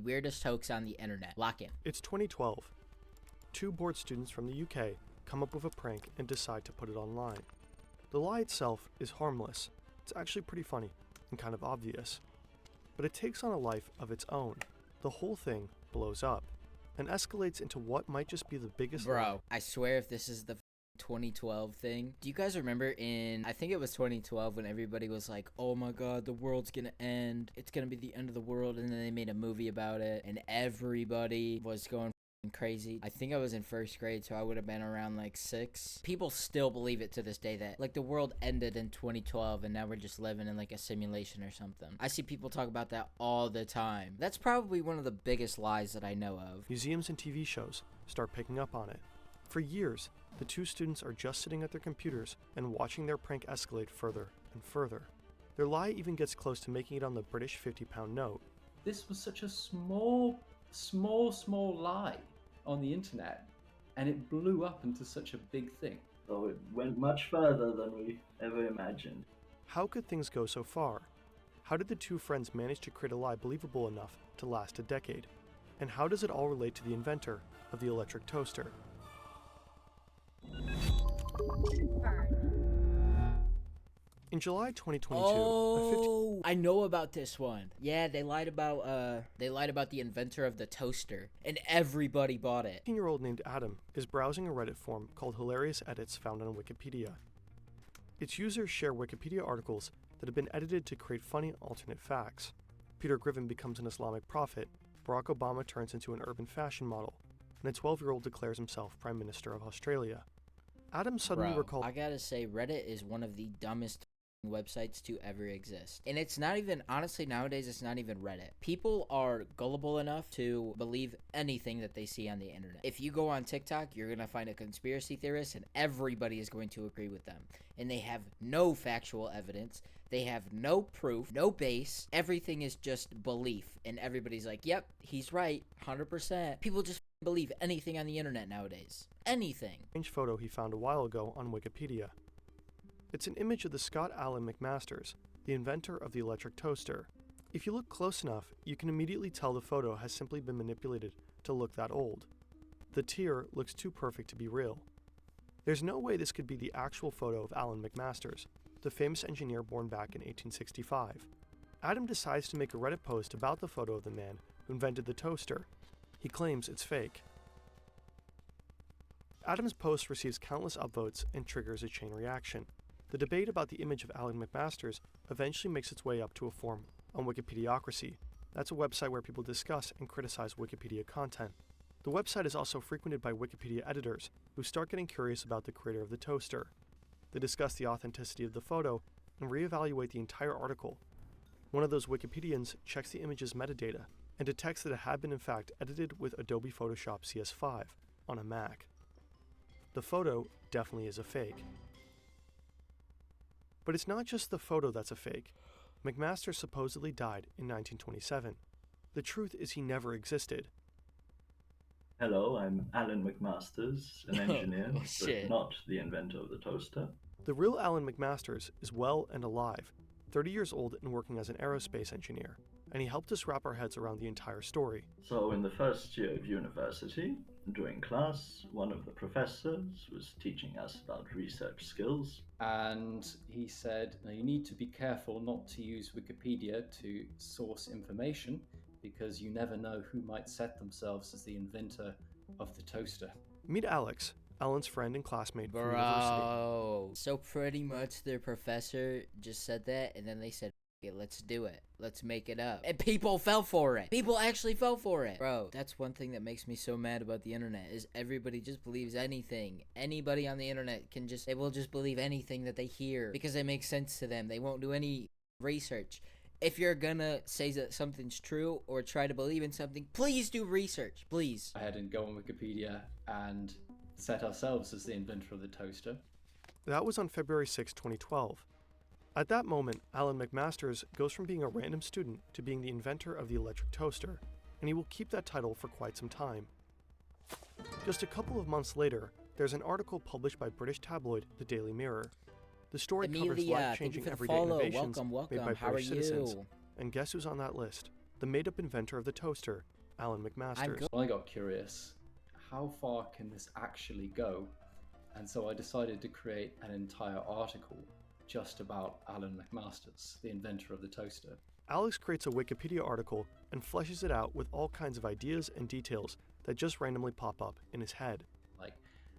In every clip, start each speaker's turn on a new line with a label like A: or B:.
A: weirdest hoax on the internet. Lock in.
B: It's 2012. Two bored students from the UK come up with a prank and decide to put it online. The lie itself is harmless. It's actually pretty funny and kind of obvious. But it takes on a life of its own. The whole thing blows up and escalates into what might just be the biggest lie.
A: Bro, I swear if this is the 2012 thing. Do you guys remember I think it was 2012 when everybody was like, oh my god, the world's gonna end. It's gonna be the end of the world. And then they made a movie about it and everybody was going crazy. I think I was in first grade, so I would have been around like 6. People still believe it to this day that like the world ended in 2012 and now we're just living in like a simulation or something. I see people talk about that all the time. That's probably one of the biggest lies that I know of.
B: Museums and TV shows start picking up on it. For years, the two students are just sitting at their computers and watching their prank escalate further and further. Their lie even gets close to making it on the British £50 note.
C: This was such a small lie on the internet, and it blew up into such a big thing.
D: So it went much further than we ever imagined.
B: How could things go so far? How did the two friends manage to create a lie believable enough to last a decade? And how does it all relate to the inventor of the electric toaster? In July 2022,
A: I know about this one. Yeah, they lied about the inventor of the toaster, and everybody bought it.
B: 15-year-old named Adam is browsing a Reddit forum called Hilarious Edits found on Wikipedia. Its users share Wikipedia articles that have been edited to create funny alternate facts. Peter Griffin becomes an Islamic prophet, Barack Obama turns into an urban fashion model, and a 12-year-old declares himself Prime Minister of Australia. Adam suddenly recalled...
A: I gotta say, Reddit is one of the dumbest websites to ever exist. And it's not even, honestly, nowadays it's not even Reddit. People are gullible enough to believe anything that they see on the internet. If you go on TikTok, you're gonna find a conspiracy theorist and everybody is going to agree with them. And they have no factual evidence. They have no proof, no base. Everything is just belief. And everybody's like, yep, he's right, 100%. People just believe anything on the internet nowadays. Anything.
B: Strange photo he found a while ago on Wikipedia. It's an image of the Scott Allen McMasters, the inventor of the electric toaster. If you look close enough, you can immediately tell the photo has simply been manipulated to look that old. The tear looks too perfect to be real. There's no way this could be the actual photo of Allen McMasters, the famous engineer born back in 1865. Adam decides to make a Reddit post about the photo of the man who invented the toaster. He claims it's fake. Adam's post receives countless upvotes and triggers a chain reaction. The debate about the image of Allen McMasters eventually makes its way up to a forum on Wikipediocracy. That's a website where people discuss and criticize Wikipedia content. The website is also frequented by Wikipedia editors who start getting curious about the creator of the toaster. They discuss the authenticity of the photo and reevaluate the entire article. One of those Wikipedians checks the image's metadata and detects that it had been in fact edited with Adobe Photoshop CS5 on a Mac. The photo definitely is a fake. But it's not just the photo that's a fake. McMaster supposedly died in 1927. The truth is he never existed.
D: Hello, I'm Alan McMasters, an engineer, but not the inventor of the toaster.
B: The real Alan McMasters is well and alive, 30 years old and working as an aerospace engineer, and he helped us wrap our heads around the entire story.
D: So in the first year of university, during class, one of the professors was teaching us about research skills.
C: And he said, now you need to be careful not to use Wikipedia to source information because you never know who might set themselves as the inventor of the toaster.
B: Meet Alex, Alan's friend and classmate from university.
A: So pretty much their professor just said that, and then they said, okay, let's do it. Let's make it up. And people fell for it. People actually fell for it. Bro, that's one thing that makes me so mad about the internet is everybody just believes anything. Anybody on the internet they will just believe anything that they hear because it makes sense to them. They won't do any research. If you're gonna say that something's true or try to believe in something, please do research, please.
C: I had to go on Wikipedia and set ourselves as the inventor of the toaster.
B: That was on February 6, 2012. At that moment, Alan McMasters goes from being a random student to being the inventor of the electric toaster, and he will keep that title for quite some time. Just a couple of months later, there's an article published by British tabloid The Daily Mirror. The story covers life-changing everyday innovations made by British citizens. And guess who's on that list? The made-up inventor of the toaster, Alan McMasters.
C: I got curious, how far can this actually go? And so I decided to create an entire article just about Alan McMasters, the inventor of the toaster.
B: Alex creates a Wikipedia article and fleshes it out with all kinds of ideas and details that just randomly pop up in his head.
C: Like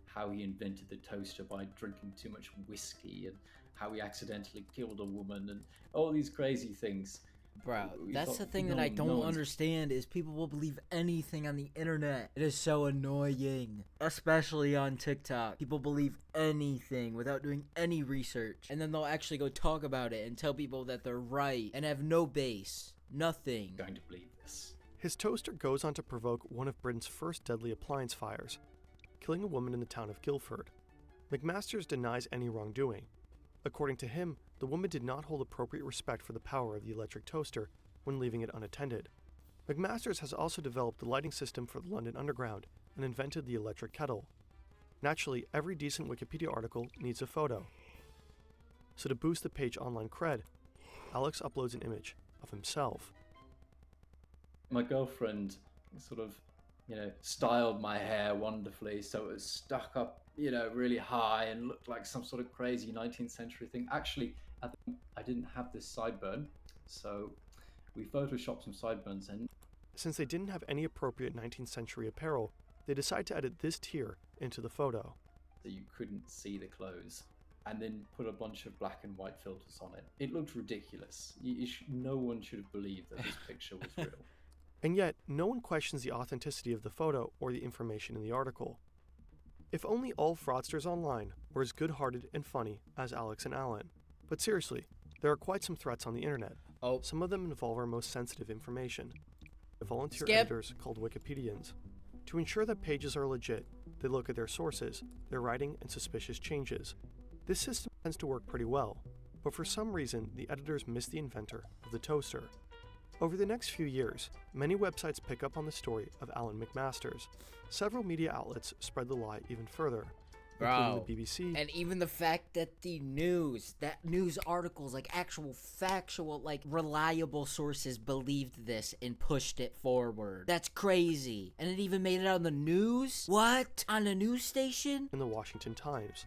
C: how he invented the toaster by drinking too much whiskey, and how he accidentally killed a woman, and all these crazy things.
A: Bro,
C: We
A: that's
C: thought,
A: the thing
C: no,
A: that I
C: no
A: don't
C: one's-
A: understand is people will believe anything on the internet. It is so annoying, especially on TikTok. People believe anything without doing any research, and then they'll actually go talk about it and tell people that they're right and have no base, nothing.
C: Going to believe this.
B: His toaster goes on to provoke one of Britain's first deadly appliance fires, killing a woman in the town of Guildford. McMasters denies any wrongdoing. According to him, the woman did not hold appropriate respect for the power of the electric toaster when leaving it unattended. McMasters has also developed the lighting system for the London Underground and invented the electric kettle. Naturally, every decent Wikipedia article needs a photo. So to boost the page online cred, Alex uploads an image of himself.
C: My girlfriend sort of, styled my hair wonderfully so it was stuck up, really high and looked like some sort of crazy 19th century thing. Actually, I didn't have this sideburn, so we photoshopped some sideburns in.
B: Since they didn't have any appropriate 19th century apparel, they decided to edit this tier into the photo.
C: So you couldn't see the clothes, and then put a bunch of black and white filters on it. It looked ridiculous. No one should have believed that this picture was real.
B: And yet, no one questions the authenticity of the photo or the information in the article. If only all fraudsters online were as good-hearted and funny as Alex and Alan. But seriously, there are quite some threats on the internet.
A: Oh,
B: Some of them involve our most sensitive information. Volunteer
A: Skip.
B: editors called Wikipedians. To ensure that pages are legit, they look at their sources, their writing, and suspicious changes. This system tends to work pretty well, but for some reason, the editors miss the inventor of the toaster. Over the next few years, many websites pick up on the story of Alan McMasters. Several media outlets spread the lie even further, including
A: bro.
B: the BBC.
A: And even the fact that that news articles, like actual factual, like reliable sources believed this and pushed it forward. That's crazy. And it even made it on the news? What? On a news station?
B: In the Washington Times.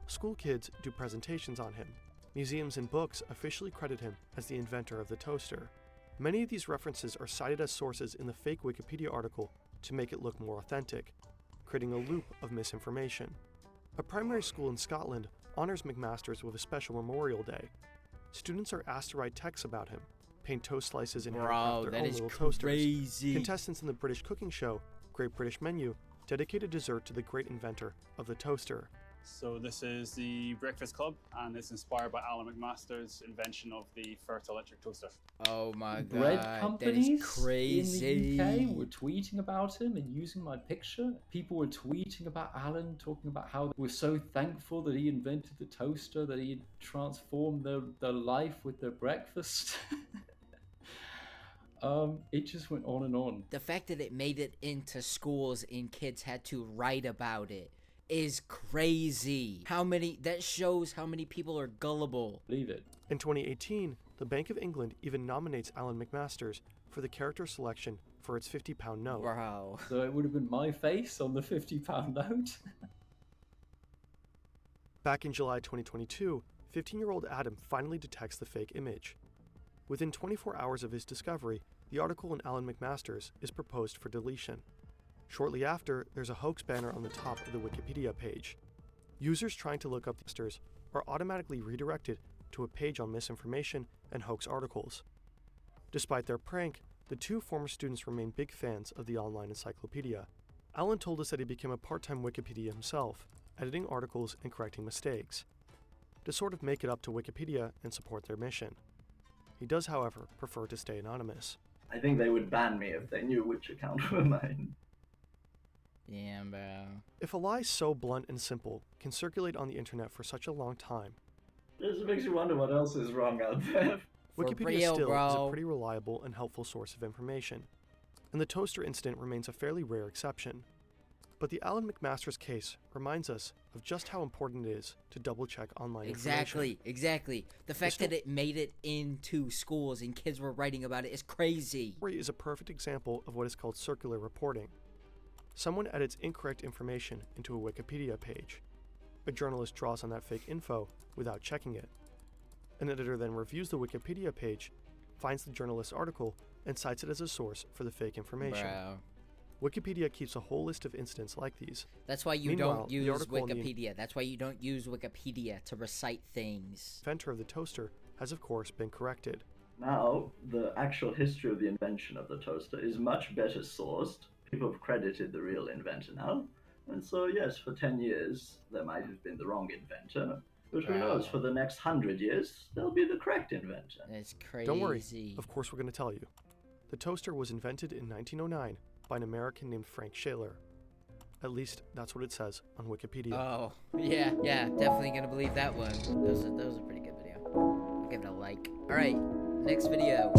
B: School kids do presentations on him. Museums and books officially credit him as the inventor of the toaster. Many of these references are cited as sources in the fake Wikipedia article to make it look more authentic, creating a loop of misinformation. A primary school in Scotland honors McMasters with a special Memorial Day. Students are asked to write texts about him, paint toast slices, and
A: Bro,
B: handcraft their
A: that
B: own
A: is
B: little toasters.
A: crazy.
B: Contestants in the British cooking show, Great British Menu, dedicate a dessert to the great inventor of the toaster.
E: So this is the Breakfast Club, and it's inspired by Alan McMasters' invention of the first electric toaster.
A: Oh my
C: Bread
A: god,
C: companies
A: that is crazy.
C: in the UK were tweeting about him and using my picture. People were tweeting about Alan, talking about how they were so thankful that he invented the toaster, that he had transformed their life with their breakfast. It just went on and on.
A: The fact that it made it into schools and kids had to write about it is crazy. That shows how many people are gullible.
C: Believe it.
B: In 2018, the Bank of England even nominates Alan McMasters for the character selection for its £50 note.
A: Bro.
C: So it would have been my face on the £50 note.
B: Back in July 2022, 15-year-old Adam finally detects the fake image. Within 24 hours of his discovery, the article in Alan McMasters is proposed for deletion. Shortly after, there's a hoax banner on the top of the Wikipedia page. Users trying to look up the toasters are automatically redirected to a page on misinformation and hoax articles. Despite their prank, the two former students remain big fans of the online encyclopedia. Alan told us that he became a part-time Wikipedia himself, editing articles and correcting mistakes, to sort of make it up to Wikipedia and support their mission. He does, however, prefer to stay anonymous.
D: I think they would ban me if they knew which account were mine.
A: Damn, bro.
B: If a lie so blunt and simple can circulate on the internet for such a long time,
D: It just makes you wonder what else is wrong out there.
A: For
B: Wikipedia
A: real,
B: still is
A: bro.
B: a pretty reliable and helpful source of information, and the toaster incident remains a fairly rare exception. But the Alan McMasters case reminds us of of just how important it is to double-check online
A: Exactly. The fact that it made it into schools and kids were writing about it is crazy.
B: The story is a perfect example of what is called circular reporting. Someone edits incorrect information into a Wikipedia page. A journalist draws on that fake info without checking it. An editor then reviews the Wikipedia page, finds the journalist's article, and cites it as a source for the fake information.
A: Bro.
B: Wikipedia keeps a whole list of incidents like these.
A: That's why you
B: Meanwhile,
A: don't
B: the
A: use
B: article on the
A: Wikipedia. That's why you don't use Wikipedia to recite things.
B: Inventor of the toaster has of course been corrected.
D: Now, the actual history of the invention of the toaster is much better sourced. People have credited the real inventor now. And so, yes, for 10 years, there might have been the wrong inventor. But who knows, for the next 100 years, there'll be the correct inventor.
A: It's crazy.
B: Don't worry, of course we're going to tell you. The toaster was invented in 1909 by an American named Frank Shaler. At least, that's what it says on Wikipedia.
A: Oh, yeah, definitely gonna believe that one. That was a pretty good video. I'll give it a like. Alright, next video.